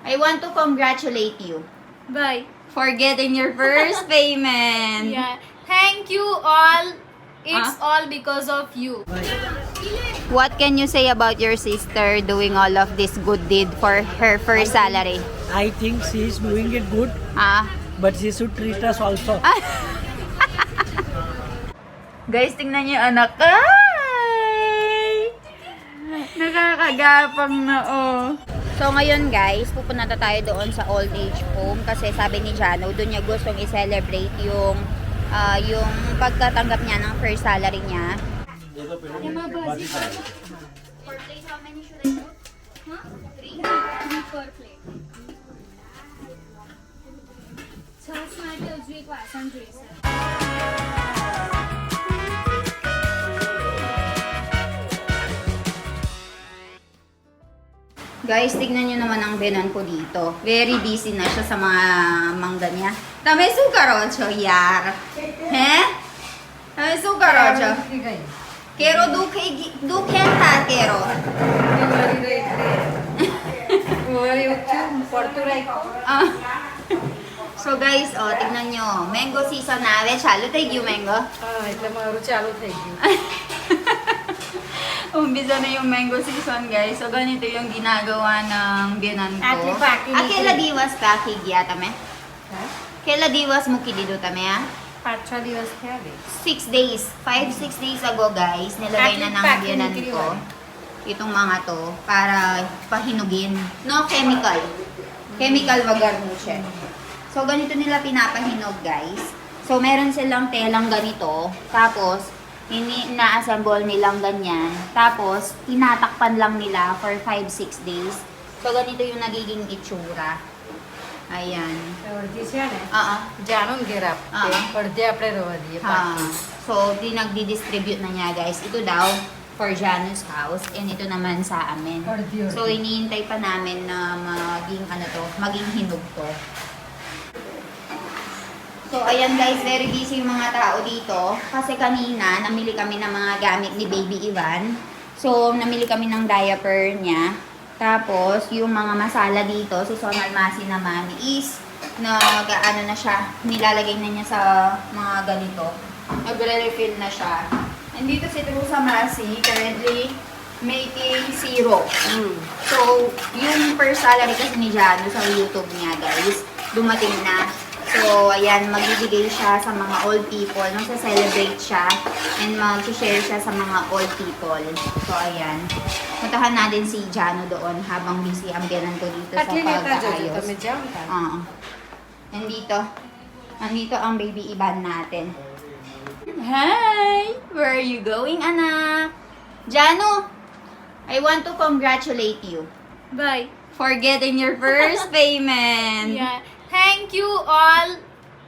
I want to congratulate you Bye. for getting your first payment. Yeah. Thank you all. It's all because of you. What can you say about your sister doing all of this good deed for her first salary? I think she is doing it good, Ah, but she should treat us also. guys, tingnan niyo yung anak. Ay! Nakakagapang na, oh. So, ngayon guys, pupunta tayo doon sa old age home kasi sabi ni Jano, doon niya gustong i-celebrate yung pagkatanggap niya ng first salary niya. For plate, how many should I put? Huh? 3? 3 per plate. छास માટે હજુ એક વાસણ જોઈશે. Guys, tignan nyo naman ang benan ko dito. Very busy na siya sa mga mangga niya. Tama suka rocho, yar. He? Tama suka rocho. Kero du kenta kero. Ah. So guys, oh, tignan nyo. Mango season na. Chalo થઈ ગયું mango. એટલે મારું ચાલુ થઈ ગયું. Umpisa na yung mango season, guys. So, ganito yung ginagawa ng biyanan ko. Atli paki ni Kela diwas ka kigya tame? Kela diwas mo kidido tame, ha? 5-6 દિવસ થયા બે. 6 days. 5-6 days ago, guys. Nilagay na ng Atli paki biyanan ni ko. Itong mga to. Para pahinugin. No chemical. Chemical wagarnuche. So, ganito nila pinapahinog, guys. So, meron silang telang ganito. Tapos, ina-assemble nilang ganyan. Tapos, tinatakpan lang nila for 5-6 days. So, ganito yung nagiging itsura. Ayan. અડધી છે ને જાણો ઘેર આપે અડધી આપણે રવા દઈએ Ha. So, nagdi-distribute na niya, guys. Ito daw, for Jano's house. And ito naman sa amin. Ordi. So, iniintay pa namin na maging hinog to. So, ayan guys, very busy yung mga tao dito. Kasi kanina, namili kami ng mga gamit ni Baby Ivan. So, namili kami ng diaper niya. Tapos, yung mga masala dito, si Sonal Masi naman is, ano na siya, nilalagay na niya sa mga ganito. Nagre-refill na siya. And dito si Trusa Masi, currently making syrup. So, yung first salary kasi ni Jano sa YouTube niya, guys, dumating na. So, ayan, magbibigay siya sa mga old people. Nasa-celebrate siya and mag-share siya sa mga old people. So, ayan. Puntahan natin si Jano doon habang busy ang biyanan ko dito sa pag-aayos. Nandito ang baby Ivan natin. Hi! Where are you going, anak? Jano, I want to congratulate you Bye. for getting your first payment. Yeah. Thank you all.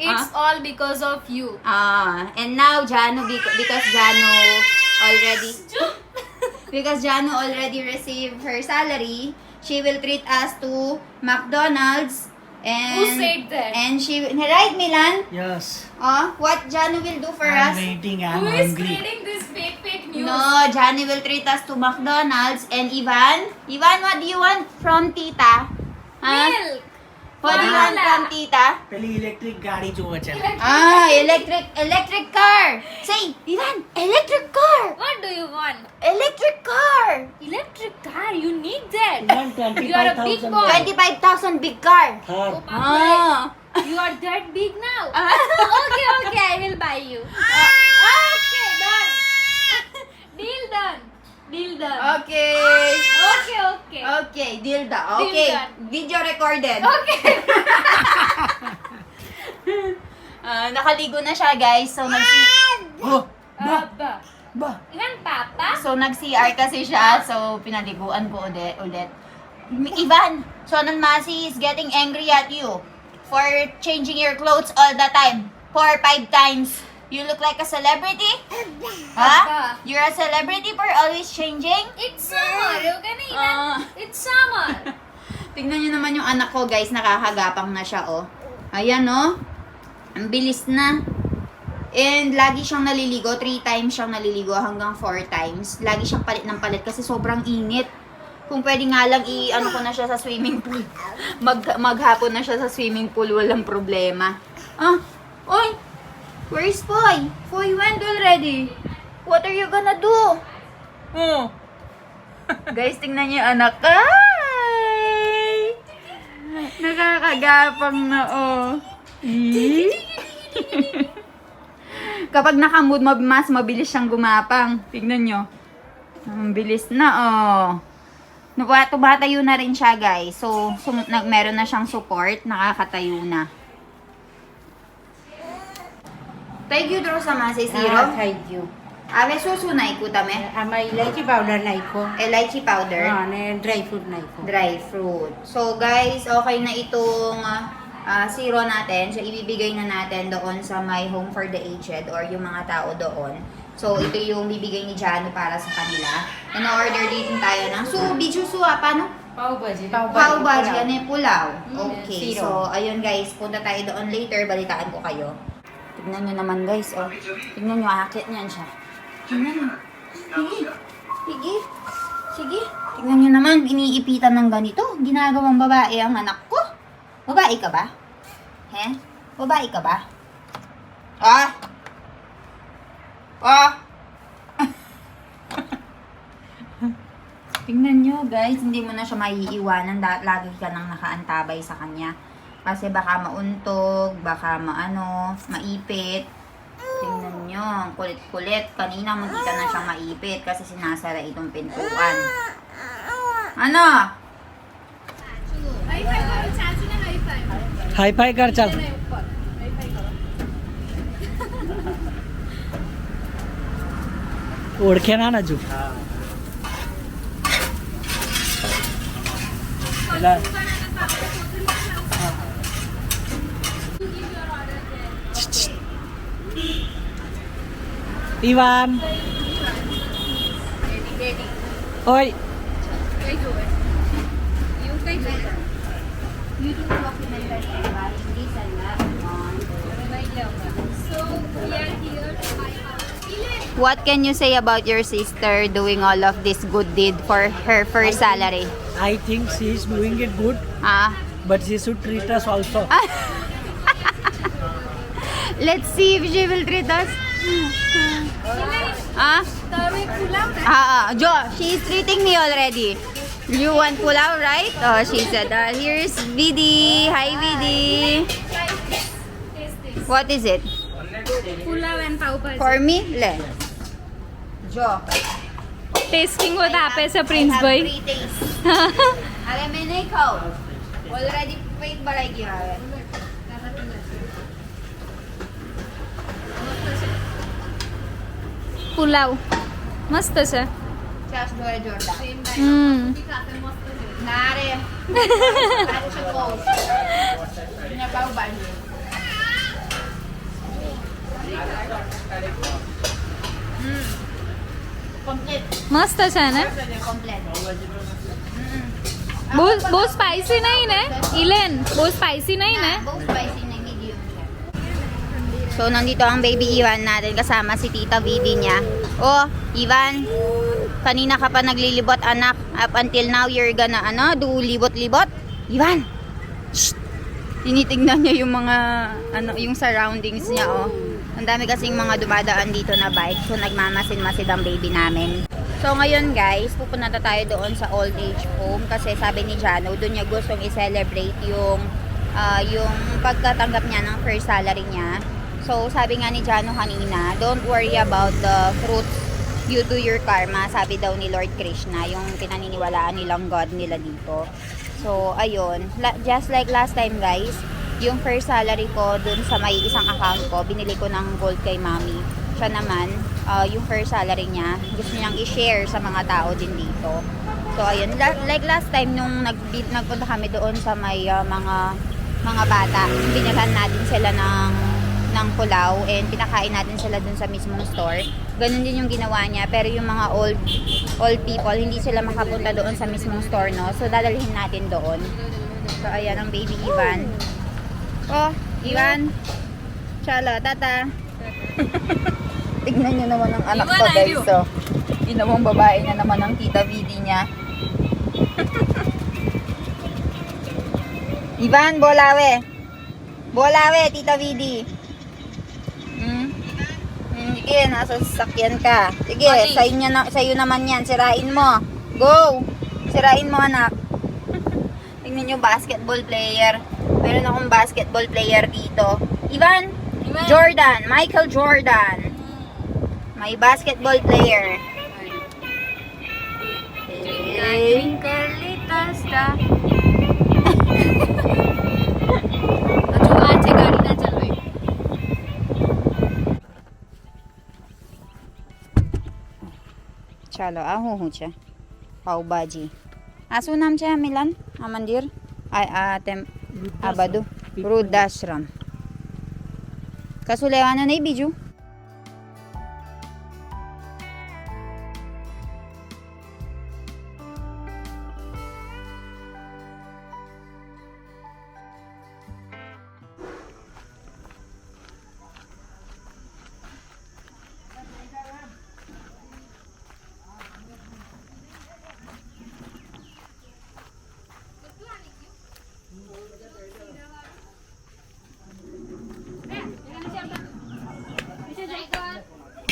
It's all because of you. And now Jano, because Jano already received her salary, she will treat us to McDonald's. And Who said that? And she, right, Milan? Yes. What Jano will do for I'm us? waiting. Who I'm is hungry. spreading this fake news? No, Jano will treat us to McDonald's. And Ivan, what do you want from Tita? Milk. What do you want from Tita? પેલી ઇલેક્ટ્રિક ગાડી જોવે છે. Electric car. Say, Ivan, electric car. What do you want? Electric car. Electric car. You need that. Ivan, You are a big 25,000 boy. 25,000 big car. Thar. Oh, Papa, you are that big now. Okay, I will buy you. Okay, done. Deal done. Okay. Okay. Okay, deal da. Deal Okay, done. video recorded. Okay. Nakaligo na siya, guys. So, Oh, Abba. ba. Yan, Papa? nag-CR kasi siya. So, pinaliguan ko ulit. Ivan, Sonal Masi is getting angry at you for changing your clothes all the time. 4-5 times. You look like a celebrity? Abba. You're a celebrity for always changing? It's summer. Okay na Ivan? It's summer. Tingnan nyo naman yung anak ko, guys. Nakakagapang na siya, oh. Ayan, oh. Ang bilis na. And lagi siyang naliligo. 3 times siyang naliligo hanggang 4 times. Lagi siyang palit ng palit kasi sobrang init. Kung pwede nga lang i-ano ko na siya sa swimming pool. Maghapon na siya sa swimming pool, walang problema. Ah, oy! Where's Foy? Foy went already. What are you gonna do? Oh. Guys, tingnan niyo yung anak. Ay! Nakakagapang na, oh. Kapag nakamood, mas mabilis siyang gumapang. Tignan nyo. Ang bilis na, oh. Tumatayo na rin siya, guys. So, meron na siyang support. Nakakatayo na. Thank you, Drew, sa masi zero. Thank you. Ave susunay ko tame. आम्हा इलायची पावडर नायको Elaichi powder. आणि dry fruit नायको Dry fruit. So, guys, okay na itong zero natin. So, ibibigay na natin doon sa My Home for the Aged or yung mga tao doon. So, ito yung bibigay ni Jano para sa kanila. In-order din tayo ng biju paano? Pav bhaji Pao baji, ano yung pulaw. Okay, Zero. so, ayun guys, punta tayo doon later. Balitaan ko kayo. Tignan nyo naman guys, oh. Tignan nyo, akit niyan siya. Tignan nyo. Sige. Sige. Sige. Tignan nyo naman, iniipitan ng ganito. Ginagawang babae ang anak ko. Babae ka ba? He? Babae ka ba? Ah! Ah! Tingnan nyo guys, hindi mo na siya maiiwanan. Lagi ka nang nakaantabay sa kanya. Kasi baka mauntog, baka maipit. Tingnan nyo, ang kulit-kulit. Kanina magkita na siyang maipit kasi sinasara itong pintuan. Ano? हाय फाय कर चल ओळखे ना ना जू इवान ओय YouTube documentary ba? Hindi sa What can you say about your sister doing all of this good deed for her first salary? I think she is doing it good, Ah, but she should treat us also. let's see if she will treat us. Ah? Jo, she is treating me already. You want pulao, right? Oh, she said. Here's Vidi. Hi, Vidi. What is it? Pulao and pav bhaji. For me? Le. Jo. Testing होत आपे से Prince I have भाई 3 days. अरे मैं नहीं खाऊं. Already पेट बढ़ाई गया है. पुलाव मस्त છે Just do it, Jordan. Nare. Nare siya goes. Niya pa ba niya? Complete. મસ્ત છે ને Complete. બહુ સ્પાઇસી નહીં ને ઇલેન બહુ સ્પાઇસી નહીં ને Both spicy na medium siya. So, nandito ang baby Ivan natin kasama si Tita Vivi niya. Oh, Ivan, kanina ka pa naglilibot anak. Up until now, you're gonna, do libot-libot? Ivan! Shh! Tinitignan niya yung mga, yung surroundings niya, oh. Ang dami kasing mga dumadaan dito na bike. So, nagmamasid-masid ang baby namin. So, ngayon guys, pupunta tayo doon sa old age home. Kasi sabi ni Jano, doon niya gustong i-celebrate yung pagkatanggap niya ng first salary niya. So, sabi nga ni Jano kanina, don't worry about the fruits due to your karma. Sabi daw ni Lord Krishna, yung pinaniniwalaan nilang God nila dito. So, ayun. Just like last time guys, yung first salary ko dun sa may isang account ko, binili ko ng gold kay mami. Siya naman, yung first salary niya, gusto niyang i-share sa mga tao din dito. So, ayun. Like last time nung nagpunta kami doon sa may mga bata, binilhan natin sila ng pulaw and pinakain natin sila dun sa mismong store. Ganun din yung ginawa niya. Pero yung mga old people, hindi sila makapunta doon sa mismong store, no? So, dadalhin natin doon. So, ayan ang baby Ivan. Oh, Ivan. Chala, tata. Tignan niyo naman ang anak ko, guys. So, ginawang babae na naman ang tita Vidi niya. Ivan, bolawe. Bolawe, Tita Vidi. Sige, nasa sasakyan ka. Sige, sa'yo naman yan. Sirain mo. Go! Sirain mo, anak. Tingnan nyo, basketball player. Meron akong basketball player dito. Ivan? Jordan. Michael Jordan. May basketball player. Twinkle little star. जो आज से गाड़ी ना चल रही. ચાલો આ હું છે પાવભાજી આ શું નામ છે આ મિલન આ મંદિર આ બધું વૃદ્ધાશ્રમ કશું લેવાનું નહીં બીજું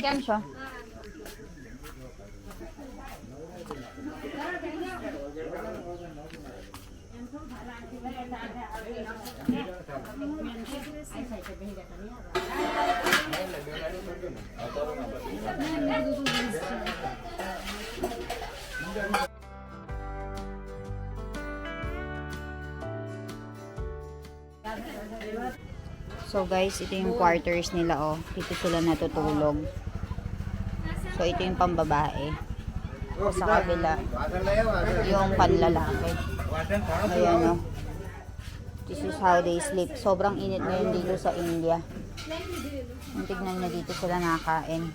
કેમ છો So guys, ito yung quarters nila oh. Dito sila natutulog. So ito yung pambabae. O sa kabila, yung panlalaki. Ayan oh. This is how they sleep. Sobrang init ngayon dito sa India. Tignan na dito sila nakain.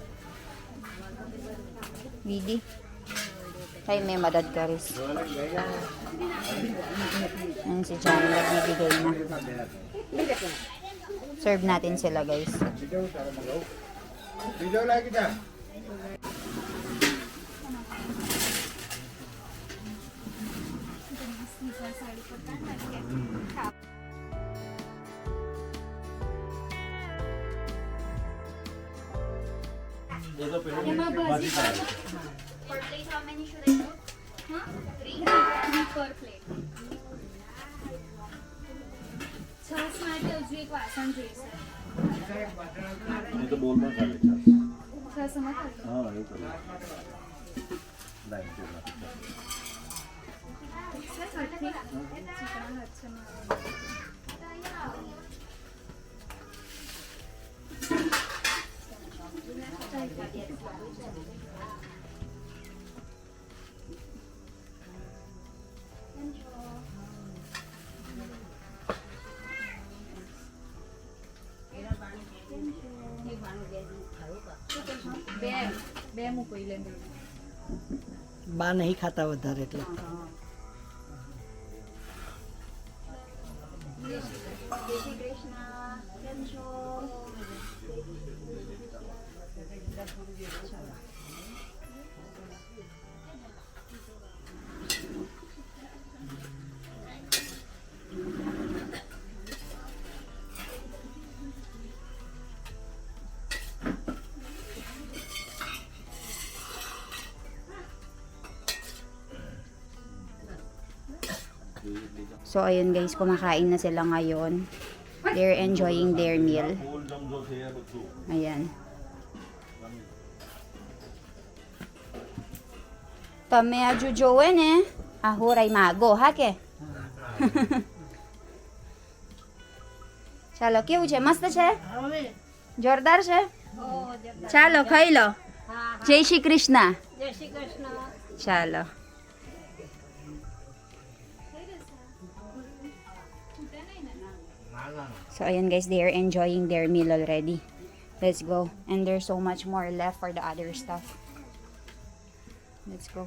Vidi. Kay may madad ka ris. Yan si Johnny nagbibigay na. Serve natin sila guys. For plate, how many should I put? Huh? 3? 3 per plate. છાસ માટે હજુ એક વાસણ જોઈશે. नहीं तो बोल मत खाली છાસ એમાં કાઢો. हाँ ये करो लाइन से ચિકન અચ્છા બે મૂકો લે. બા નહીં ખાતા વધારે એટલે જય શ્રી કૃષ્ણ. કેમ છો? So ayun guys, kumakain na sila ngayon. They're enjoying their meal. Ayan. તમે હજુ જોવે ને આ હોરાઈ માગો હા કે ચાલો કેવું છે મસ્ત છે જોરદાર છે ચાલો ખાઈ લો જય શ્રી કૃષ્ણ ચાલો So ayan guys, they are enjoying their meal already. Let's go. And there's so much more left for the other stuff. Let's go.